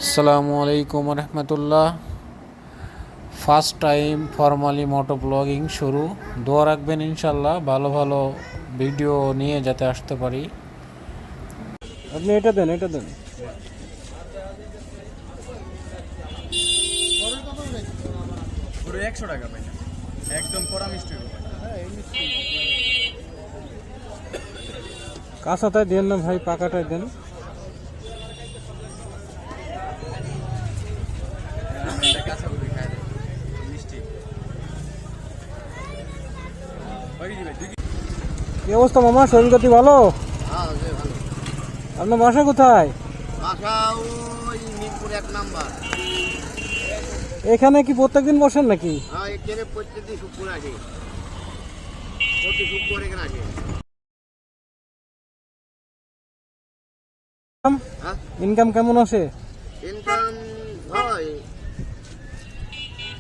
আসসালামু আলাইকুম রহমতুল্লাহ। First time formally মোটো blogging শুরু। দোয়া রাখবেন ইনশাল্লাহ ভালো ভালো ভিডিও নিয়ে যাতে আসতে পারি। আপনি এটা দেন পুরো 100 টাকা ভাই, একদম কড়া মিষ্টি। কাঁচাটাই দেন না ভাই, পাকাটাই দেন। এটা কাঁচা বলে খাই মিষ্টি। কি অবস্থা মামা, শরীর গতি ভালো? হ্যাঁ, যে ভালো। আপনার বাসা কোথায়? বাসা ওই মিরপুর 1 নাম্বার। এখানে কি প্রত্যেকদিন বসেন নাকি? হ্যাঁ, এখানে প্রত্যেকদিন শুক্র আসে, প্রতি শুক্র এখানে আসে। হ্যাঁ, ইনকাম কেমন আছে? ইনকাম হয়,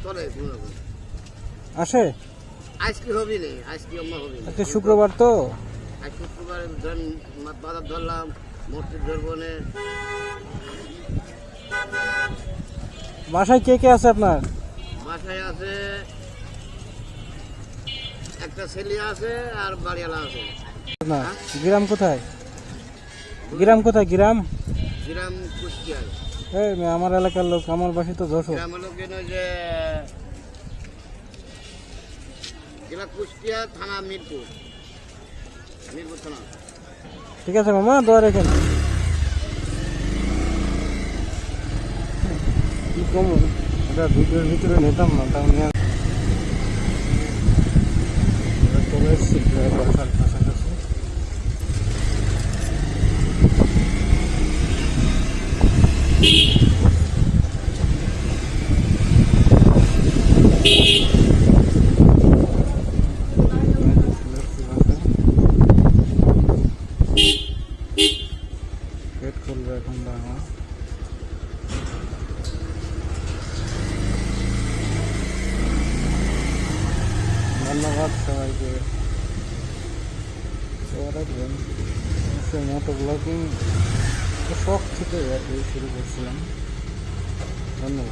চলে কোনোরকম। আসে? আজকে হবি নে, আজকে আমার হবি না। আজকে শুক্রবার তো। আজ শুক্রবার ধরেন বাজার ধরলাম, মসজিদ ধরবো নে। বাসায় কে কে আছে আপনার? বাসায় আছে একটা ছেলে আছে আর বাড়িওয়ালা আছে। না, গ্রাম কোথায়? গ্রাম কোথায়? গ্রাম গ্রাম কুষ্টিয়া। এই আমার এলাকার লোক, আমার বাসা তো যশোর। গ্রাম হলো কেন যে জেলা কুষ্টিয়া, থানা মিরপুর, মিরপুর থানা। ঠিক আছে মামা, দোয়া রেখেন। কি কম এটা ভিডিওর ভিতরে নিতাম না, তাও নিয়ে চলে এসেছি প্রায় বাসার কাছাকাছি। গেট খুলবে এখন দাঁড়া। ধন্যবাদ সবাইকে, রাখবেন। মোটো ব্লগিং শখ থেকে আর কি শুরু করছিলাম। ধন্যবাদ।